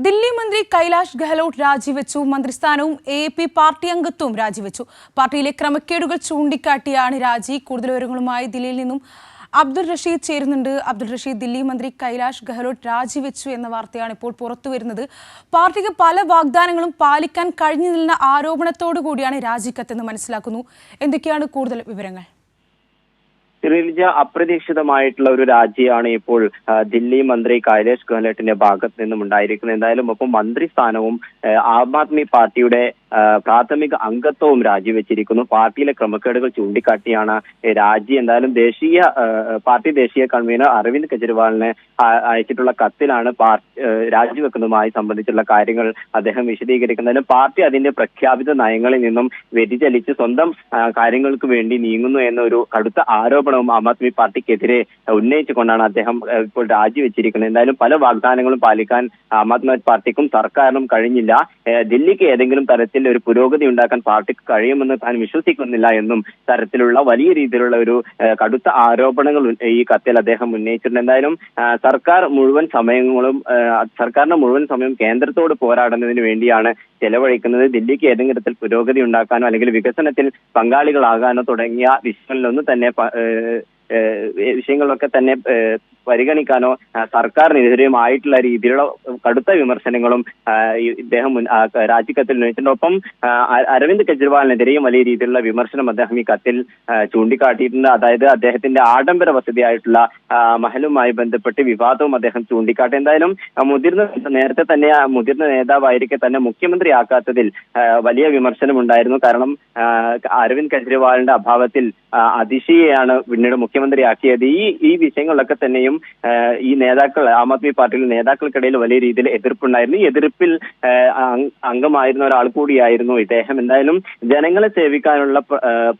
ദില്ലി മന്ത്രി കൈലാഷ് ഗെഹ്ലോട്ട് രാജിവെച്ചു. മന്ത്രിസ്ഥാനവും A party അംഗത്വവും രാജിവെച്ചു. പാർട്ടിയിലെ ക്രമക്കേടുകൾ ചൂണ്ടിക്കാട്ടിയാണ് രാജി. കൂടുതൽ വിവരങ്ങളുമായി ദില്ലിയിൽ നിന്നും അബ്ദുൾ റഷീദ് ചേരുന്നുണ്ട്. അബ്ദുൾ റഷീദ്, ദില്ലി മന്ത്രി കൈലാഷ് ഗെഹ്ലോട്ട് രാജിവെച്ചു എന്ന വാർത്തയാണ് ഇപ്പോൾ പുറത്തുവരുന്നത്. പാർട്ടിക്ക് പല വാഗ്ദാനങ്ങളും പാലിക്കാൻ കഴിഞ്ഞില്ലെന്ന ആരോപണത്തോടു കൂടിയാണ് രാജിക്കത്തെന്ന് മനസ്സിലാക്കുന്നു. എന്തൊക്കെയാണ് കൂടുതൽ വിവരങ്ങൾ? അപ്രതീക്ഷിതമായിട്ടുള്ള ഒരു രാജിയാണ് ഇപ്പോൾ ദില്ലി മന്ത്രി കൈലാഷ് ഗെഹ്ലോട്ടിന്റെ ഭാഗത്ത് നിന്നും ഉണ്ടായിരിക്കുന്നത്. എന്തായാലും ഒപ്പം മന്ത്രിസ്ഥാനവും ആം ആദ്മി പാർട്ടിയുടെ പ്രാഥമിക അംഗത്വവും രാജിവെച്ചിരിക്കുന്നു. പാർട്ടിയിലെ ക്രമക്കേടുകൾ ചൂണ്ടിക്കാട്ടിയാണ് രാജി. എന്തായാലും പാർട്ടി ദേശീയ കൺവീനർ അരവിന്ദ് കെജ്രിവാളിന് അയച്ചിട്ടുള്ള കത്തിലാണ് രാജിവെക്കുന്നതുമായി സംബന്ധിച്ചുള്ള കാര്യങ്ങൾ അദ്ദേഹം വിശദീകരിക്കുന്നതിനും പാർട്ടി അതിന്റെ പ്രഖ്യാപിത നയങ്ങളിൽ നിന്നും വ്യതിചലിച്ച് സ്വന്തം കാര്യങ്ങൾക്ക് വേണ്ടി നീങ്ങുന്നു എന്നൊരു കടുത്ത ആരോപണവും ആം ആദ്മി പാർട്ടിക്കെതിരെ ഉന്നയിച്ചുകൊണ്ടാണ് അദ്ദേഹം ഇപ്പോൾ രാജിവെച്ചിരിക്കുന്നത്. എന്തായാലും പല വാഗ്ദാനങ്ങളും പാലിക്കാൻ ആം ആദ്മി പാർട്ടിക്കും സർക്കാരിനും കഴിഞ്ഞില്ല. ദില്ലിക്ക് ഏതെങ്കിലും തരത്തിൽ ഒരു പുരോഗതി ഉണ്ടാക്കാൻ പാർട്ടിക്ക് കഴിയുമെന്ന് താൻ വിശ്വസിക്കുന്നില്ല എന്നും തരത്തിലുള്ള വലിയ രീതിയിലുള്ള ഒരു കടുത്ത ആരോപണങ്ങൾ ഈ കത്തിൽ അദ്ദേഹം ഉന്നയിച്ചിട്ടുണ്ട്. എന്തായാലും സർക്കാരിന്റെ മുഴുവൻ സമയം കേന്ദ്രത്തോട് പോരാടുന്നതിന് വേണ്ടിയാണ് ചെലവഴിക്കുന്നത്. ദില്ലിക്ക് ഏതെങ്കിലും തരത്തിൽ പുരോഗതി ഉണ്ടാക്കാനോ അല്ലെങ്കിൽ വികസനത്തിൽ പങ്കാളികളാകാനോ തുടങ്ങിയ വിഷയങ്ങളൊക്കെ തന്നെ പരിഗണിക്കാനോ സർക്കാരിനെതിരെയുമായിട്ടുള്ള രീതിയിലുള്ള കടുത്ത വിമർശനങ്ങളും ഇദ്ദേഹം രാജിക്കത്തിൽ ഉന്നയിച്ചിട്ടുണ്ട്. ഒപ്പം അരവിന്ദ് കെജ്രിവാളിനെതിരെയും വലിയ രീതിയിലുള്ള വിമർശനം അദ്ദേഹം ഈ കത്തിൽ ചൂണ്ടിക്കാട്ടിയിട്ടുണ്ട്. അതായത് അദ്ദേഹത്തിന്റെ ആഡംബര വസതിയായിട്ടുള്ള മഹലുമായി ബന്ധപ്പെട്ട് വിവാദവും അദ്ദേഹം ചൂണ്ടിക്കാട്ടി. എന്തായാലും നേരത്തെ തന്നെ മുതിർന്ന നേതാവായിരിക്കെ തന്നെ മുഖ്യമന്ത്രിയാക്കാത്തതിൽ വലിയ വിമർശനം ഉണ്ടായിരുന്നു. കാരണം അരവിന്ദ് കെജ്രിവാളിന്റെ അഭാവത്തിൽ അതിഷിയെയാണ് പിന്നീട് മുഖ്യമന്ത്രിയാക്കിയത്. ഈ വിഷയങ്ങളിലൊക്കെ തന്നെയും ഈ നേതാക്കൾ ആം ആദ്മി പാർട്ടിയിലെ നേതാക്കൾക്കിടയിൽ വലിയ രീതിയിൽ എതിർപ്പുണ്ടായിരുന്നു. ഈ എതിർപ്പിൽ അംഗമായിരുന്ന ഒരാൾ കൂടിയായിരുന്നു ഇദ്ദേഹം. എന്തായാലും ജനങ്ങളെ സേവിക്കാനുള്ള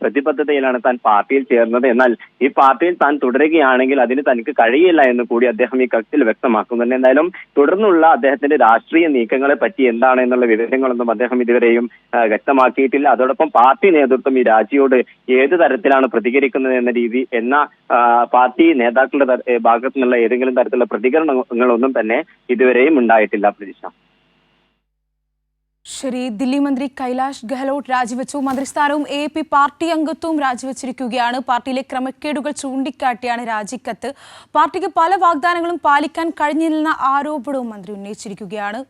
പ്രതിബദ്ധതയിലാണ് താൻ പാർട്ടിയിൽ ചേർന്നത്. എന്നാൽ ഈ പാർട്ടിയിൽ താൻ തുടരുകയാണെങ്കിൽ അതിന് തനിക്ക് കഴിയില്ല എന്ന് കൂടി അദ്ദേഹം ഈ കത്തിൽ വ്യക്തമാക്കുന്നുണ്ട്. എന്തായാലും തുടർന്നുള്ള അദ്ദേഹത്തിന്റെ രാഷ്ട്രീയ നീക്കങ്ങളെ പറ്റി എന്താണ് എന്നുള്ള വിവരങ്ങളൊന്നും അദ്ദേഹം ഇതുവരെയും വ്യക്തമാക്കിയിട്ടില്ല. അതോടൊപ്പം പാർട്ടി നേതൃത്വം ഈ രാജിയോട് ഏത് തരത്തിലാണ് പ്രതികരിക്കുന്നത് എന്ന പാർട്ടി നേതാക്കളുടെ ഭാഗത്തു നിന്നുള്ള ഏതെങ്കിലും തരത്തിലുള്ള പ്രതികരണങ്ങളൊന്നും തന്നെ ഇതുവരെയും ഉണ്ടായിട്ടില്ല. പ്രതീക്ഷ. ശരി, ദില്ലി മന്ത്രി കൈലാഷ് ഗെഹ്ലോട്ട് രാജിവെച്ചു. മന്ത്രിസ്ഥാനവും എ പാർട്ടി അംഗത്വവും രാജിവെച്ചിരിക്കുകയാണ്. പാർട്ടിയിലെ ക്രമക്കേടുകൾ ചൂണ്ടിക്കാട്ടിയാണ് രാജിക്കത്ത്. പാർട്ടിക്ക് പല വാഗ്ദാനങ്ങളും പാലിക്കാൻ കഴിഞ്ഞില്ലെന്ന ആരോപണവും മന്ത്രി ഉന്നയിച്ചിരിക്കുകയാണ്.